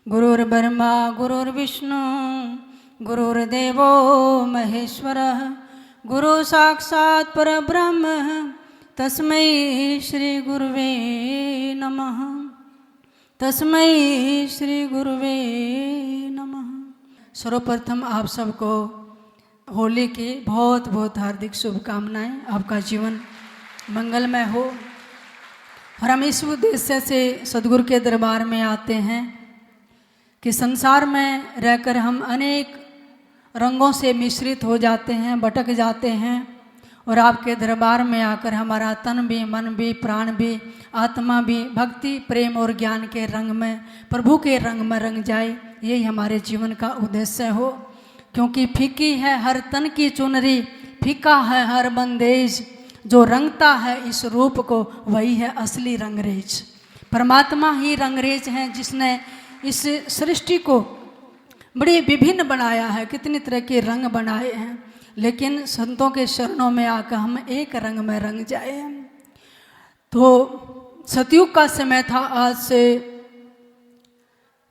गुरुर्ब्रह्मा गुरुर्विष्णु गुरुर्देवो महेश्वरः गुरु साक्षात् परब्रह्म तस्मै श्री गुरुवे नमः। तस्मै श्री गुरुवे नमः। सर्वप्रथम आप सबको होली की बहुत बहुत हार्दिक शुभकामनाएं। आपका जीवन मंगलमय हो। और हम इस उद्देश्य से सदगुरु के दरबार में आते हैं कि संसार में रहकर हम अनेक रंगों से मिश्रित हो जाते हैं, भटक जाते हैं, और आपके दरबार में आकर हमारा तन भी, मन भी, प्राण भी, आत्मा भी भक्ति, प्रेम और ज्ञान के रंग में, प्रभु के रंग में रंग जाए, यही हमारे जीवन का उद्देश्य हो। क्योंकि फीकी है हर तन की चुनरी, फीका है हर बंदेज, जो रंगता है इस रूप को वही है असली रंगरेज। परमात्मा ही रंगरेज हैं, जिसने इस सृष्टि को बड़ी विभिन्न बनाया है, कितनी तरह के रंग बनाए हैं, लेकिन संतों के शरणों में आकर हम एक रंग में रंग जाए। तो सतयुग का समय था, आज से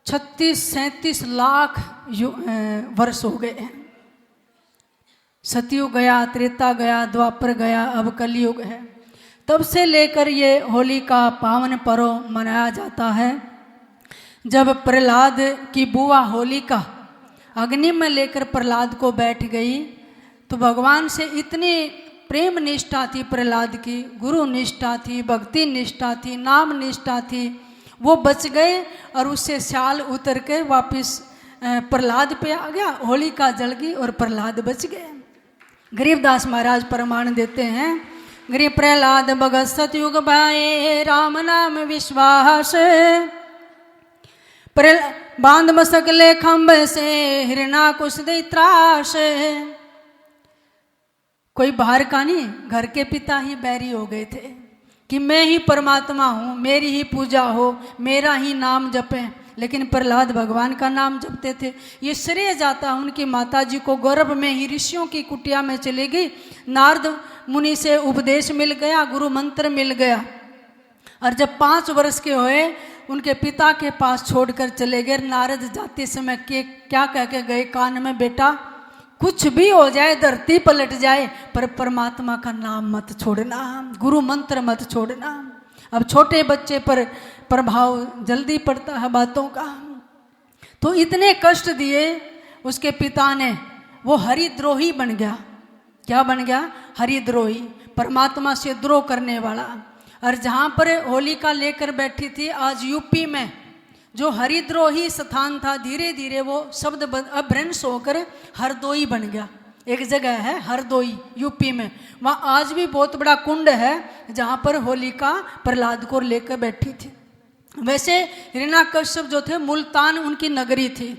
36-37 लाख वर्ष हो गए हैं। सतयुग गया, त्रेता गया, द्वापर गया, अब कलयुग है। तब से लेकर ये होली का पावन पर्व मनाया जाता है। जब प्रहलाद की बुआ होलिका अग्नि में लेकर प्रहलाद को बैठ गई, तो भगवान से इतनी प्रेम निष्ठा थी प्रहलाद की, गुरु निष्ठा थी, भक्ति निष्ठा थी, नाम निष्ठा थी, वो बच गए और उससे शाल उतर कर वापिस प्रहलाद पे आ गया। होलिका जल गई और प्रहलाद बच गए। गरीबदास महाराज प्रमाण देते हैं, गरीब प्रहलाद भगत सतयुग भाए, राम नाम विश्वास, बांध मसकले खम्भ से, हिरणा कुछ दे त्रास। कोई बाहर का नहीं, घर के पिता ही बैरी हो गए थे कि मैं ही परमात्मा हूँ, मेरी ही पूजा हो, मेरा ही नाम जपें। लेकिन प्रहलाद भगवान का नाम जपते थे। ये श्रेय जाता उनकी माताजी को। गर्भ में ही ऋषियों की कुटिया में चली गई, नारद मुनि से उपदेश मिल गया, गुरु मंत्र मिल गया, और जब 5 वर्ष के हुए उनके पिता के पास छोड़कर चले गए। नारद जाते समय के क्या कह के गए कान में, बेटा कुछ भी हो जाए, धरती पलट जाए, पर परमात्मा का नाम मत छोड़ना, गुरु मंत्र मत छोड़ना। अब छोटे बच्चे पर प्रभाव जल्दी पड़ता है बातों का। तो इतने कष्ट दिए उसके पिता ने, वो हरिद्रोही बन गया। क्या बन गया? हरिद्रोही, परमात्मा से द्रोह करने वाला। और जहाँ पर होलिका लेकर बैठी थी, आज यूपी में जो हरिद्रोही स्थान था, धीरे धीरे वो शब्द अभ्रंश होकर हरदोई बन गया। एक जगह है हरदोई यूपी में, वहाँ आज भी बहुत बड़ा कुंड है जहाँ पर होलिका प्रहलाद को लेकर बैठी थी। वैसे हिरण्याकश्यप जो थे मुल्तान उनकी नगरी थी,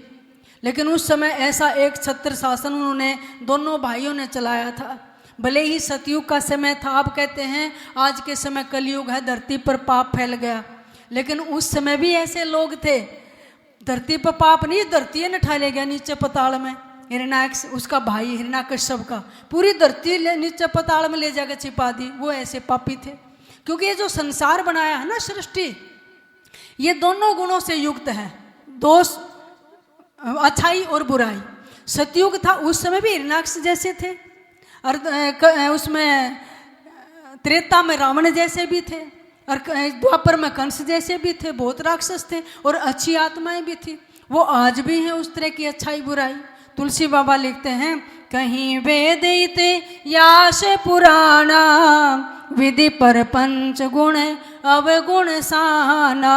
लेकिन उस समय ऐसा एक छत्र शासन उन्होंने दोनों भाइयों ने चलाया था। भले ही सतयुग का समय था, आप कहते हैं आज के समय कलयुग है, धरती पर पाप फैल गया, लेकिन उस समय भी ऐसे लोग थे। धरती पर पाप नहीं, धरती ने ठा ले गया नीचे पताल में। हिरण्याक्ष उसका भाई हिरण्याकश्यप का पूरी धरती नीचे पताल में ले जाकर छिपा दी। वो ऐसे पापी थे, क्योंकि ये जो संसार बनाया है ना सृष्टि, ये दोनों गुणों से युक्त है, दोष, अच्छाई और बुराई। सतयुग था, उस समय भी हिरण्याक्ष जैसे थे, और उसमें त्रेता में रावण जैसे भी थे, और द्वापर में कंस जैसे भी थे, बहुत राक्षस थे, और अच्छी आत्माएं भी थी। वो आज भी हैं उस तरह की अच्छाई बुराई। तुलसी बाबा लिखते हैं, कहीं वेद याश पुराना, विधि पर पंच गुण अवगुण साना,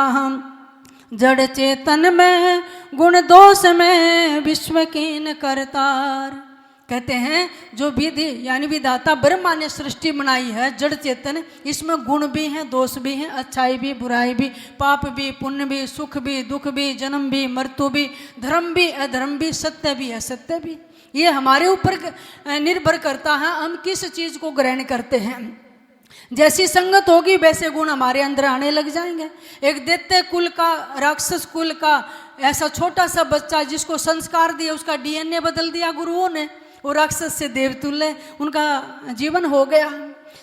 जड़ चेतन में गुण दोष में विश्व कीन करतार। कहते हैं जो विधि यानी विधाता ब्रह्मा ने सृष्टि बनाई है, जड़ चेतन, इसमें गुण भी हैं, दोष भी हैं, अच्छाई भी, बुराई भी, पाप भी, पुण्य भी, सुख भी, दुख भी, जन्म भी, मृत्यु भी, धर्म भी, अधर्म भी, सत्य भी, असत्य भी। ये हमारे ऊपर निर्भर करता है हम किस चीज को ग्रहण करते हैं। जैसी संगत होगी वैसे गुण हमारे अंदर आने लग जाएंगे। एक दैत्य कुल का, राक्षस कुल का ऐसा छोटा सा बच्चा जिसको संस्कार दिया, उसका डीएनए बदल दिया गुरुओं ने, वो राक्षस से देवतुल्य उनका जीवन हो गया।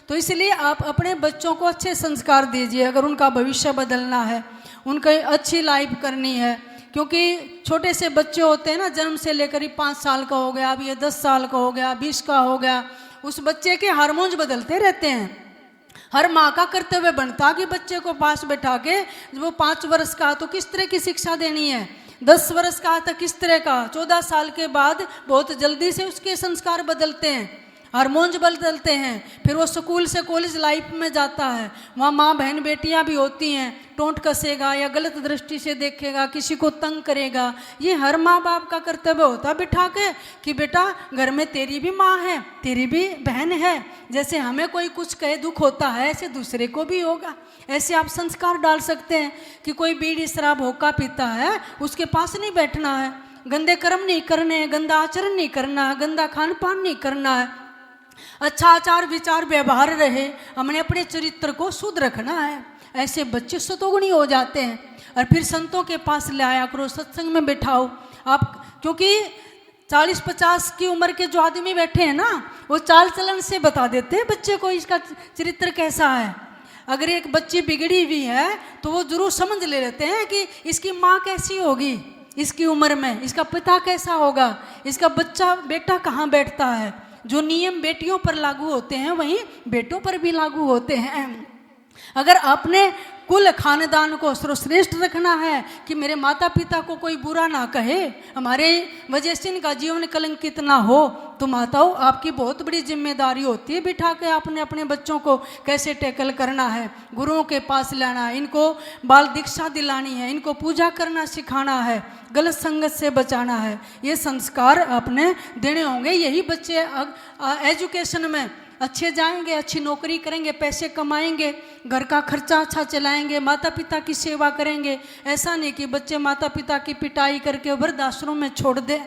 तो इसलिए आप अपने बच्चों को अच्छे संस्कार दीजिए। अगर उनका भविष्य बदलना है, उनकी अच्छी लाइफ करनी है, क्योंकि छोटे से बच्चे होते हैं ना, जन्म से लेकर ही 5 साल का हो गया, अब ये 10 साल का हो गया, 20 का हो गया, उस बच्चे के हार्मोन्स बदलते रहते हैं। हर माँ का कर्तव्य बनता कि बच्चे को पास बैठा के, जब वो 5 वर्ष का तो किस तरह की शिक्षा देनी है, 10 वर्ष का तो किस तरह का, 14 साल के बाद बहुत जल्दी से उसके संस्कार बदलते हैं, हार्मोन्स बदलते हैं। फिर वो स्कूल से कॉलेज लाइफ में जाता है, वहाँ माँ बहन बेटियाँ भी होती हैं, टोंट कसेगा या गलत दृष्टि से देखेगा, किसी को तंग करेगा। ये हर माँ बाप का कर्तव्य होता है बिठा के कि बेटा घर में तेरी भी माँ है, तेरी भी बहन है, जैसे हमें कोई कुछ कहे दुख होता है ऐसे दूसरे को भी होगा। ऐसे आप संस्कार डाल सकते हैं कि कोई बीड़ी शराब होका पीता है उसके पास नहीं बैठना है, गंदे कर्म नहीं करने हैं, गंदा आचरण नहीं करना है, गंदा खान पान नहीं करना है, अच्छा आचार विचार व्यवहार रहे, हमने अपने चरित्र को शुद्ध रखना है। ऐसे बच्चे सतोगुणी हो जाते हैं। और फिर संतों के पास ले आया करो, सत्संग में बैठाओ आप, क्योंकि 40-50 की उम्र के जो आदमी बैठे हैं ना, वो चाल चलन से बता देते हैं बच्चे को इसका चरित्र कैसा है। अगर एक बच्ची बिगड़ी हुई है तो वो जरूर समझ ले लेते हैं कि इसकी माँ कैसी होगी, इसकी उम्र में इसका पिता कैसा होगा, इसका बच्चा बेटा कहाँ बैठता है। जो नियम बेटियों पर लागू होते हैं वहीं बेटों पर भी लागू होते हैं। अगर अपने कुल खानदान को सर्वश्रेष्ठ रखना है कि मेरे माता पिता को कोई बुरा ना कहे, हमारे वजह से इनका जीवन कलंकित ना हो, तो माताओं आपकी बहुत बड़ी जिम्मेदारी होती है बिठा के आपने अपने बच्चों को कैसे टैकल करना है, गुरुओं के पास लाना है, इनको बाल दीक्षा दिलानी है, इनको पूजा करना सिखाना है, गलत संगत से बचाना है। ये संस्कार आपने देने होंगे, यही बच्चे एजुकेशन में अच्छे जाएंगे, अच्छी नौकरी करेंगे, पैसे कमाएंगे, घर का खर्चा अच्छा चलाएंगे, माता पिता की सेवा करेंगे। ऐसा नहीं कि बच्चे माता पिता की पिटाई करके वृद्धाश्रम में छोड़ दे।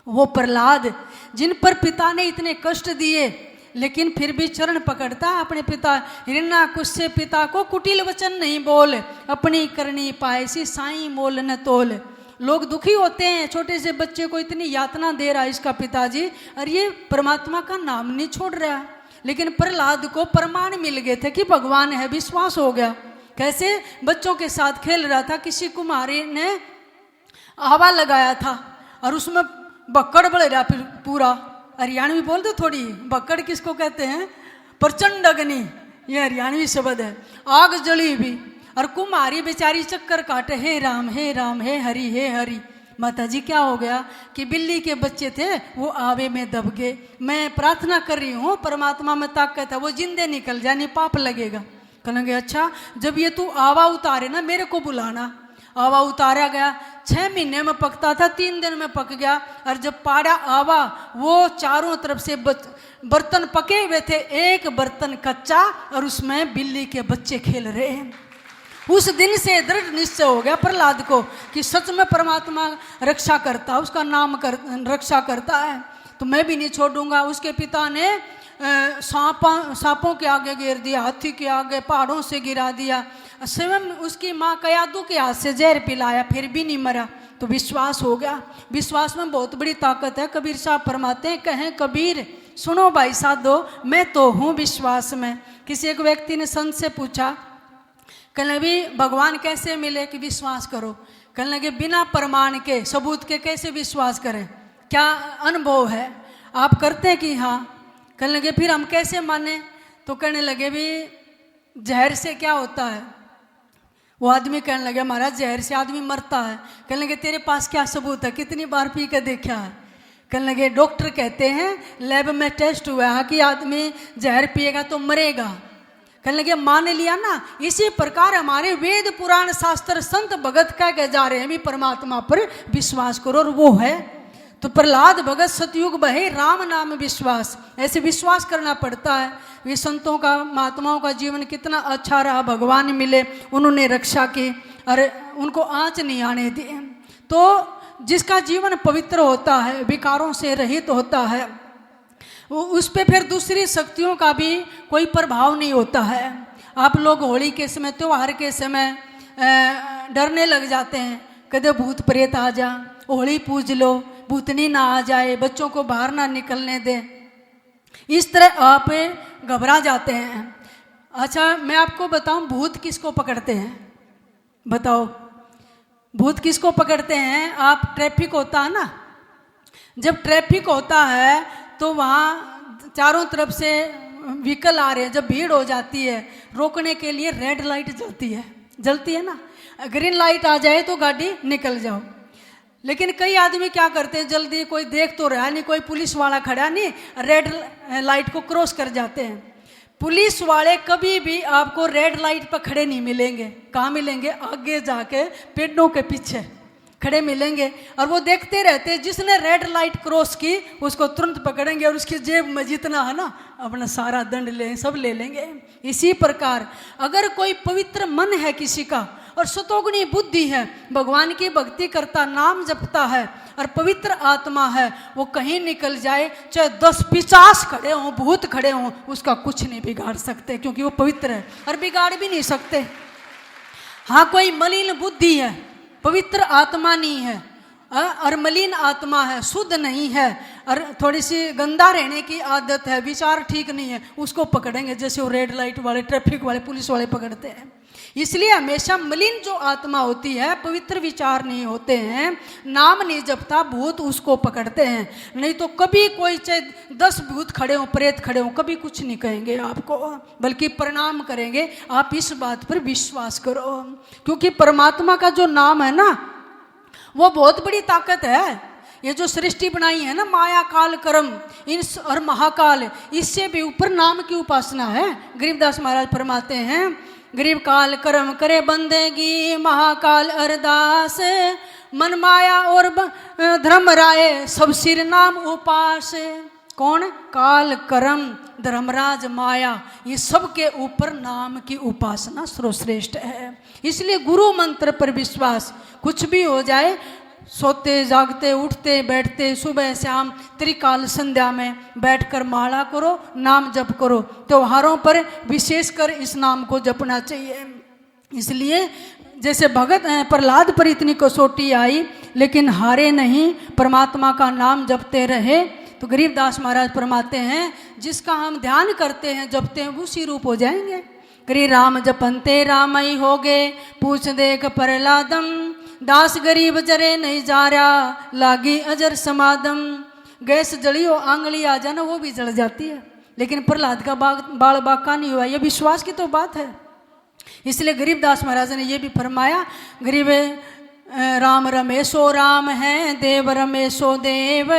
वो प्रहलाद जिन पर पिता ने इतने कष्ट दिए लेकिन फिर भी चरण पकड़ता अपने पिता, हिरण्याकुश से पिता को कुटिल वचन नहीं बोल, अपनी करनी पाए सी साईं मोल न तोल। लोग दुखी होते हैं, छोटे से बच्चे को इतनी यातना दे रहा है इसका पिताजी, और ये परमात्मा का नाम नहीं छोड़ रहा है। लेकिन प्रहलाद को प्रमाण मिल गए थे कि भगवान है, विश्वास हो गया। कैसे? बच्चों के साथ खेल रहा था, किसी कुम्हारी ने आवा लगाया था और उसमें बक्कड़ बढ़ रहा पूरा। हरियाणवी बोल दो थोड़ी, बक्कड़ किसको कहते हैं? प्रचंड अग्नि, ये हरियाणवी शब्द है। आग जली भी और कुम्हारी बेचारी चक्कर काटे, हे राम हे राम हे हरि। माता जी क्या हो गया कि बिल्ली के बच्चे थे वो आवे में दब गए। मैं प्रार्थना कर रही हूँ, परमात्मा में ताकत है, वो जिंदे निकल जाए, नहीं पाप लगेगा। कहेंगे अच्छा जब ये तू आवा उतारे ना मेरे को बुलाना। आवा उतारा गया, 6 महीने में पकता था, 3 दिन में पक गया। और जब पाड़ा आवा, वो चारों तरफ से बर्तन पके हुए थे, एक बर्तन कच्चा और उसमें बिल्ली के बच्चे खेल रहे हैं। उस दिन से दृढ़ निश्चय हो गया प्रहलाद को कि सच में परमात्मा रक्षा करता, उसका नाम रक्षा करता है, तो मैं भी नहीं छोड़ूंगा। उसके पिता ने सांपों के आगे गिर दिया, हाथी के आगे, पहाड़ों से गिरा दिया, स्वयं उसकी माँ कयादू के हाथ से जहर पिलाया, फिर भी नहीं मरा। तो विश्वास हो गया। विश्वास में बहुत बड़ी ताकत है। कबीर साहब फरमाते हैं, कहें कबीर सुनो भाई साधो, मैं तो हूँ विश्वास में। किसी एक व्यक्ति ने संत से पूछा, कहने लगे भगवान कैसे मिले? कि विश्वास करो। कहने लगे बिना प्रमाण के, सबूत के कैसे विश्वास करें? क्या अनुभव है? आप करते हैं कि हाँ? कहने लगे फिर हम कैसे माने? तो कहने लगे भी जहर से क्या होता है? वो आदमी कहने लगे महाराज जहर से आदमी मरता है। कहने लगे तेरे पास क्या सबूत है? कितनी बार पी कर देखा है? कहने लगे डॉक्टर कहते हैं लैब में टेस्ट हुआ है कि आदमी जहर पिएगा तो मरेगा। कहने लगे मान लिया ना। इसी प्रकार हमारे वेद पुराण शास्त्र संत भगत कह जा रहे हैं भी परमात्मा पर विश्वास करो, और वो है। तो प्रहलाद भगत सतयुग बहे राम नाम विश्वास, ऐसे विश्वास करना पड़ता है। ये संतों का, महात्माओं का जीवन कितना अच्छा रहा, भगवान मिले, उन्होंने रक्षा की और उनको आँच नहीं आने दी। तो जिसका जीवन पवित्र होता है, विकारों से रहित होता है, उस पर फिर दूसरी शक्तियों का भी कोई प्रभाव नहीं होता है। आप लोग होली के समय, त्योहार के समय डरने लग जाते हैं, कदे भूत प्रेत आ जा, होली पूज लो, भूतनी ना आ जाए, बच्चों को बाहर ना निकलने दे, इस तरह आप घबरा जाते हैं। अच्छा मैं आपको बताऊं भूत किसको पकड़ते हैं? बताओ। भूत किसको पकड़ते हैं? आप ट्रैफिक होता है ना, जब ट्रैफिक होता है तो वहाँ चारों तरफ से व्हीकल आ रहे हैं, जब भीड़ हो जाती है रोकने के लिए रेड लाइट जलती है ना, ग्रीन लाइट आ जाए तो गाड़ी निकल जाओ। लेकिन कई आदमी क्या करते हैं, जल्दी कोई देख तो रहा नहीं, कोई पुलिस वाला खड़ा नहीं, रेड लाइट को क्रॉस कर जाते हैं। पुलिस वाले कभी भी आपको रेड लाइट पर खड़े नहीं मिलेंगे। कहाँ मिलेंगे? आगे जाके पेड़ों के पीछे खड़े मिलेंगे, और वो देखते रहते हैं जिसने रेड लाइट क्रॉस की उसको तुरंत पकड़ेंगे और उसकी जेब में जितना है ना अपना सारा दंड सब ले लेंगे। इसी प्रकार अगर कोई पवित्र मन है किसी का और सतोगुणी बुद्धि है, भगवान की भक्ति करता, नाम जपता है और पवित्र आत्मा है, वो कहीं निकल जाए, चाहे 10-50 खड़े हों, भूत खड़े हों, उसका कुछ नहीं बिगाड़ सकते, क्योंकि वो पवित्र है और बिगाड़ भी नहीं सकते। हाँ, कोई मलिन बुद्धि है, पवित्र आत्मा नहीं है और मलिन आत्मा है, शुद्ध नहीं है और थोड़ी सी गंदा रहने की आदत है, विचार ठीक नहीं है, उसको पकड़ेंगे जैसे वो रेड लाइट वाले, ट्रैफिक वाले, पुलिस वाले पकड़ते हैं। इसलिए हमेशा मलिन जो आत्मा होती है, पवित्र विचार नहीं होते हैं, नाम नहीं जपता, भूत उसको पकड़ते हैं। नहीं तो कभी कोई चाहे 10 भूत खड़े हों, प्रेत खड़े हों, कभी कुछ नहीं कहेंगे आपको, बल्कि प्रणाम करेंगे। आप इस बात पर विश्वास करो, क्योंकि परमात्मा का जो नाम है ना वो बहुत बड़ी ताकत है। ये जो सृष्टि बनाई है ना, माया, काल, कर्म इन और महाकाल, इससे भी ऊपर नाम की उपासना है। गरीबदास महाराज फरमाते हैं, गरीब काल कर्म करे बंदेगी, महाकाल अरदास, मन माया और धर्म राय, सब सिर नाम उपास। कौन? काल, कर्म, धर्मराज, माया, ये सब के ऊपर नाम की उपासना सर्वश्रेष्ठ है। इसलिए गुरु मंत्र पर विश्वास, कुछ भी हो जाए, सोते जागते, उठते बैठते, सुबह शाम त्रिकाल संध्या में बैठकर माला करो, नाम जप करो। त्योहारों पर विशेषकर इस नाम को जपना चाहिए। इसलिए जैसे भगत प्रहलाद पर इतनी कसौटी आई लेकिन हारे नहीं, परमात्मा का नाम जपते रहे। तो गरीबदास महाराज फरमाते हैं, जिसका हम ध्यान करते हैं, जपते हैं, उसी रूप हो जाएंगे। गरी राम जपनते रामई हो गए, पूछ देख प्रहलादम, दास गरीब जरे नहीं जा रहा, लागी अजर समादम। गैस जली हो, आंगली आ जाना, वो भी जल जाती है, लेकिन प्रहलाद का बाल बाका नहीं हुआ। ये विश्वास की तो बात है। इसलिए गरीबदास महाराज ने ये भी फरमाया, गरीब राम रमेशो राम है, देव रमेशो देव,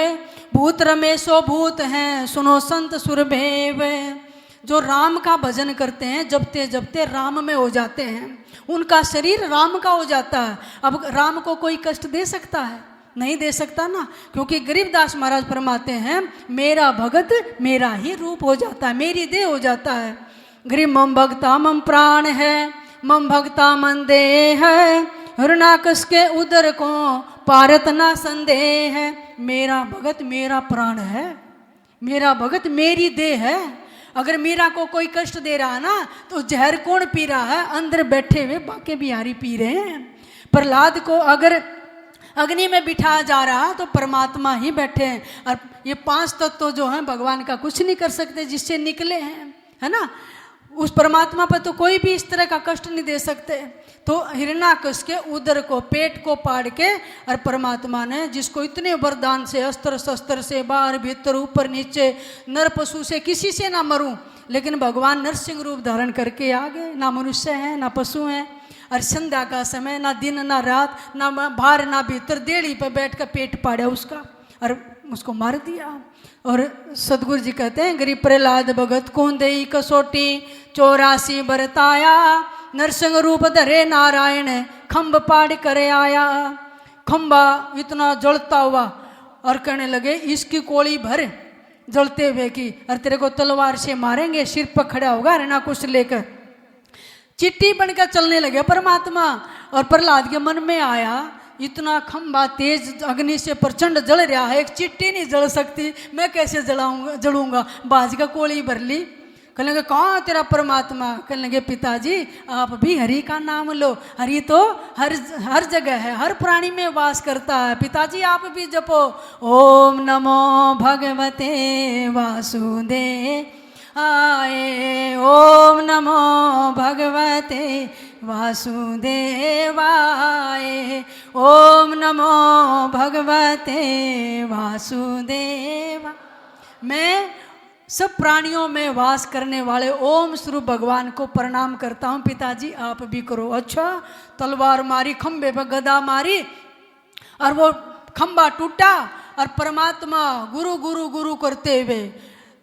भूत रमेशो भूत हैं, सुनो संत सुरभेव। जो राम का भजन करते हैं, जपते जपते राम में हो जाते हैं, उनका शरीर राम का हो जाता है। अब राम को कोई कष्ट दे सकता है? नहीं दे सकता ना, क्योंकि गरीबदास महाराज फरमाते हैं, मेरा भगत मेरा ही रूप हो जाता है, मेरी देह हो जाता है। गरीब मम भक्ता मम प्राण है, मम भक्ता मन देह है, हृणाकश के उदर को पारत ना संदेह है। मेरा भगत मेरा प्राण है, मेरा भगत मेरी देह है। अगर मीरा को कोई कष्ट दे रहा है ना, तो जहर कौन पी रहा है? अंदर बैठे हुए बाके बिहारी पी रहे हैं। प्रहलाद को अगर अग्नि में बिठाया जा रहा है तो परमात्मा ही बैठे हैं। और ये 5 तत्व जो हैं भगवान का कुछ नहीं कर सकते, जिससे निकले हैं, है ना। उस परमात्मा पर तो कोई भी इस तरह का कष्ट नहीं दे सकते। तो हिरण्याकश के उदर को, पेट को पाड़ के, और परमात्मा ने जिसको इतने वरदान से, अस्त्र शस्त्र से, बाहर भीतर ऊपर नीचे, नर पशु से किसी से ना मरूं, लेकिन भगवान नरसिंह रूप धारण करके आ गए। ना मनुष्य हैं ना पशु हैं, और संध्या का समय, ना दिन ना रात, ना बाहर ना भीतर, देड़ी पर बैठ कर पेट पाड़ा उसका और उसको मार दिया। और सदगुरु जी कहते हैं, गरीब प्रहलाद भगत कौन देई कसोटी, 84 बरताया, नरसिंह रूप धरे नारायण, खम्ब पाड़ करे आया। खम्बा इतना जलता हुआ और कहने लगे, इसकी कोड़ी भर जलते हुए की, और तेरे को तलवार से मारेंगे, सिर पर खड़ा होगा रहना कुछ लेकर। चिट्टी बनकर चलने लगे परमात्मा। और प्रहलाद के मन में आया, इतना खंबा तेज अग्नि से प्रचंड जल रहा है, एक चिट्टी नहीं जल सकती, मैं कैसे जलूंगा। बाज का कोड़ी भर ली। कहने लगे, कहाँ तेरा परमात्मा? कहने लगे, पिताजी आप भी हरि का नाम लो, हरि तो हर जगह है, हर प्राणी में वास करता है। पिताजी आप भी जपो, ओम नमो भगवते वासुदेव आए, ओम नमो भगवते वासुदेवाय। ओम नमो भगवते वासुदेवा। मैं सब प्राणियों में वास करने वाले ओम स्वरूप भगवान को प्रणाम करता हूँ। पिताजी आप भी करो। अच्छा, तलवार मारी, खंबे पर गदा मारी और वो खंबा टूटा और परमात्मा गुरु गुरु गुरु करते हुए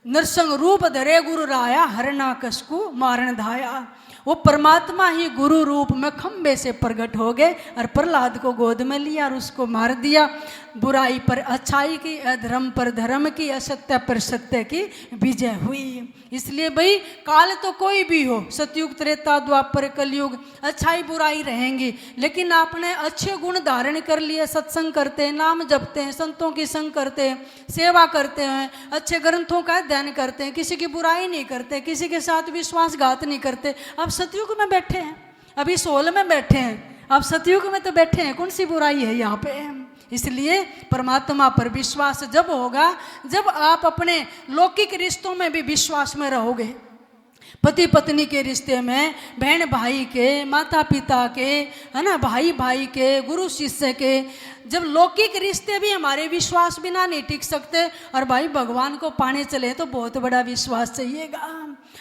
नरसिंह रूप धरे गुरु राया, हरणाकश को मारण धाया। वो परमात्मा ही गुरु रूप में खंबे से प्रकट हो गए और प्रहलाद को गोद में लिया और उसको मार दिया। बुराई पर अच्छाई की, अधर्म पर धर्म की, असत्य पर सत्य की विजय हुई। इसलिए भाई काल तो कोई भी हो, सतयुग त्रेता द्वापर कलयुग, अच्छाई बुराई रहेंगी, लेकिन आपने अच्छे गुण धारण कर लिए, सत्संग करते हैं, नाम जपते हैं, संतों की संग करते हैं, सेवा करते हैं, अच्छे ग्रंथों का अध्ययन करते हैं, किसी की बुराई नहीं करते, किसी के साथ विश्वासघात नहीं करते। आप सतयुग में बैठे हैं, अभी सोल में बैठे हैं, आप सतयुग में तो बैठे हैं, कौन सी बुराई है यहाँ पे। इसलिए परमात्मा पर विश्वास जब होगा जब आप अपने लौकिक रिश्तों में भी विश्वास में रहोगे। पति पत्नी के रिश्ते में, बहन भाई के, माता पिता के, है ना, भाई भाई के, गुरु शिष्य के, जब लौकिक रिश्ते भी हमारे विश्वास बिना नहीं टिक सकते और भाई भगवान को पाने चले तो बहुत बड़ा विश्वास चाहिएगा।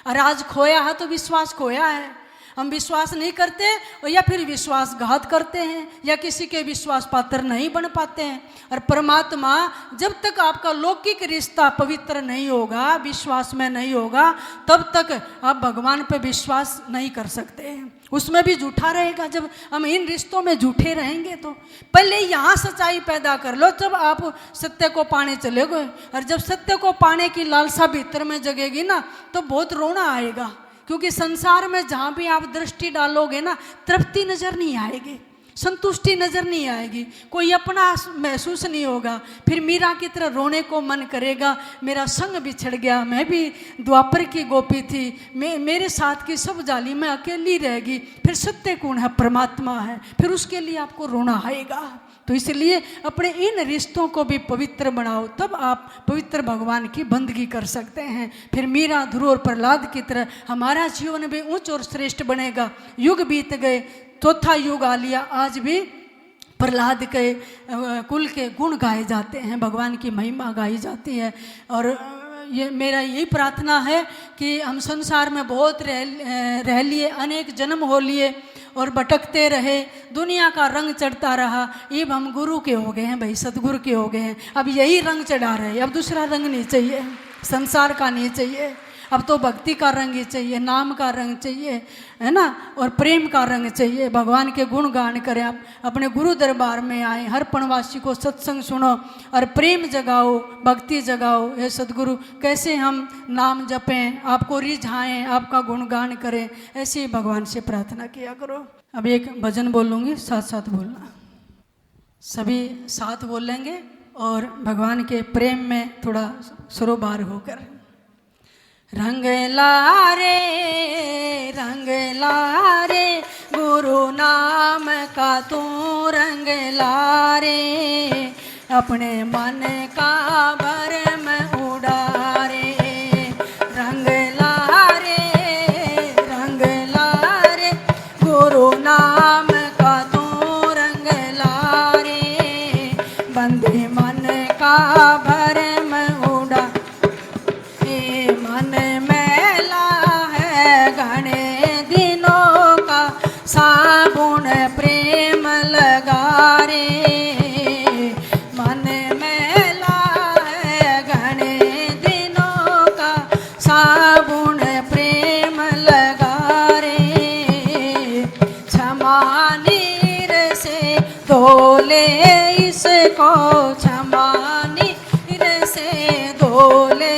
और आज खोया है तो विश्वास खोया है, हम विश्वास नहीं करते या फिर विश्वासघात करते हैं या किसी के विश्वास पात्र नहीं बन पाते हैं। और परमात्मा जब तक आपका लौकिक रिश्ता पवित्र नहीं होगा, विश्वास में नहीं होगा, तब तक आप भगवान पे विश्वास नहीं कर सकते, उसमें भी झूठा रहेगा। जब हम इन रिश्तों में झूठे रहेंगे तो पहले यहाँ सच्चाई पैदा कर लो, जब आप सत्य को पाने चले गए। और जब सत्य को पाने की लालसा भीतर में जगेगी ना तो बहुत रोना आएगा, क्योंकि संसार में जहाँ भी आप दृष्टि डालोगे ना तृप्ति नजर नहीं आएगी, संतुष्टि नजर नहीं आएगी, कोई अपना महसूस नहीं होगा। फिर मीरा की तरह रोने को मन करेगा, मेरा संग बिछड़ गया, मैं भी द्वापर की गोपी थी, मेरे साथ की सब जाली में अकेली रहेगी। फिर सत्य कौन है? परमात्मा है, फिर उसके लिए आपको रोना आएगा। तो इसलिए अपने इन रिश्तों को भी पवित्र बनाओ, तब आप पवित्र भगवान की बंदगी कर सकते हैं। फिर मीरा, ध्रुव और प्रहलाद की तरह हमारा जीवन भी ऊंच और श्रेष्ठ बनेगा। युग बीत गए, चौथा युग आ लिया, आज भी प्रहलाद के कुल के गुण गाए जाते हैं, भगवान की महिमा गाई जाती है। और ये मेरा यही प्रार्थना है कि हम संसार में बहुत रह लिए, अनेक जन्म हो लिए और भटकते रहे, दुनिया का रंग चढ़ता रहा। अब हम गुरु के हो गए हैं भाई, सतगुरु के हो गए हैं, अब यही रंग चढ़ा रहे हैं, अब दूसरा रंग नहीं चाहिए, संसार का नहीं चाहिए, अब तो भक्ति का रंग ही चाहिए, नाम का रंग चाहिए, है ना, और प्रेम का रंग चाहिए। भगवान के गुण गान करें, आप अपने गुरु दरबार में आए, हर पणवासी को सत्संग सुनो और प्रेम जगाओ, भक्ति जगाओ। हे सदगुरु, कैसे हम नाम जपें, आपको रिझाएं, आपका गुणगान करें, ऐसे ही भगवान से प्रार्थना किया करो। अब एक भजन बोलूँगी, साथ साथ बोलना, सभी साथ बोलेंगे और भगवान के प्रेम में थोड़ा सरोबार होकर। रंग लारे गुरु नाम का तू रंग लारे, अपने मन का भरम उड़ारे। रंग लारे गुरु नाम का तू रंग लारे, बंदे मन का भरम उड़ा। मन मैला है घने दिनों का, साबुन प्रेम लगा रे। मन मैला है घने दिनों का, साबुन प्रेम लगा रे। क्षमा नीर से धोले इसको, क्षमा नीर से धोले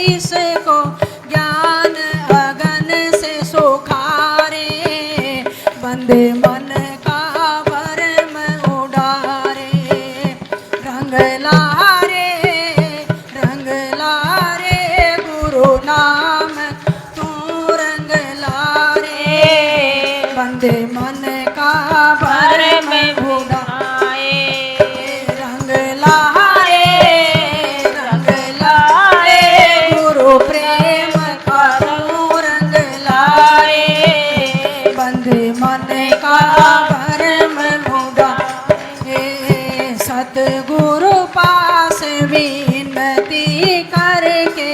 इसको, ज्ञान अगन से सुखारे। बंदे मन का भरम उड़ारे। रंग लारे गुरु नाम तू रंग लारे, बंदे मन का भरम उड़ाए। रंग लारे सतगुरु पास विनती करके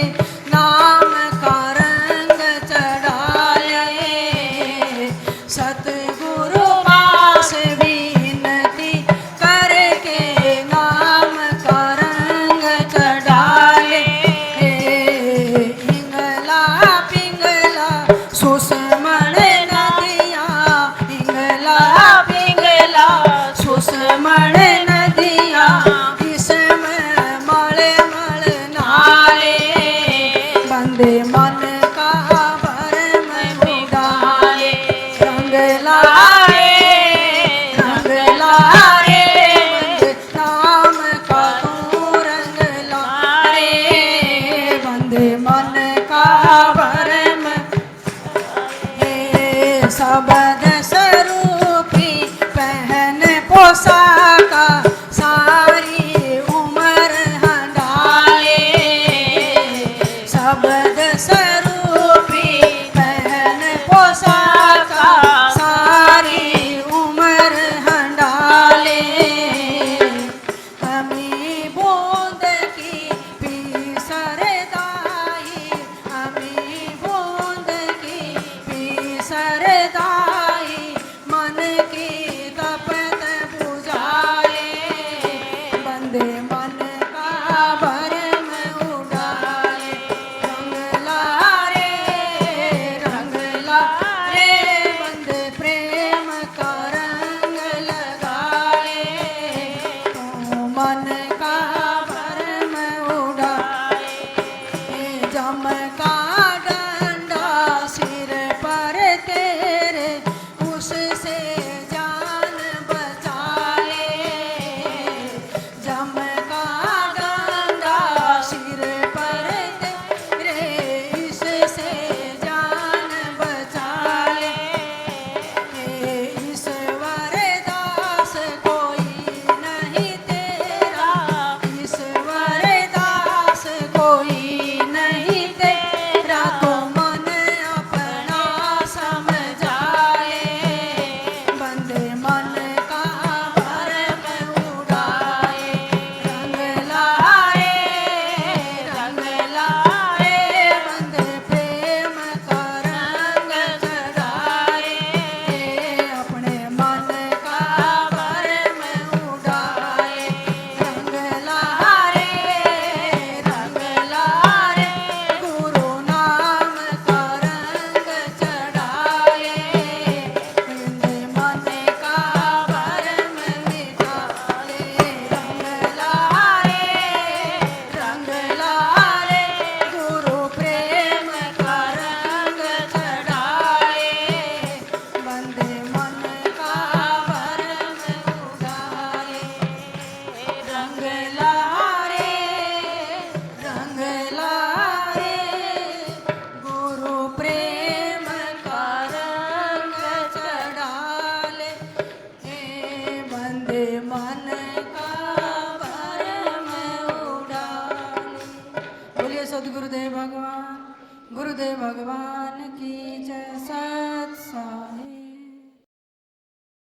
नाम का रंग चढ़ा ले। सतगुरु पास विनती करके नाम का रंग चढ़ा ले। इंगला पिंगला सुषमण नदिया, इंगला पिंगला सुषमण नदिया, इसमें मल मल नाले। बंदे मन का भरम उड़ाए, रंग लाए रंग लाए, बंदे नाम का तू रंग लाए। बंदे मन का भरम शब्द स्वरूपी पहन पोशाका, सारी उम्र हंडाले। शब्द स्वरूपी पहन पोशाका, सारी उम्र हंडाले। हमी बूंद की पी सरदाई, हमी बूंद की पी सरदाई, मन की तपत बुझाए। बंदे मन का भरम उड़ाए, रंग लारे रंग लारे, बंदे प्रेम का रंग लगाए। तो मन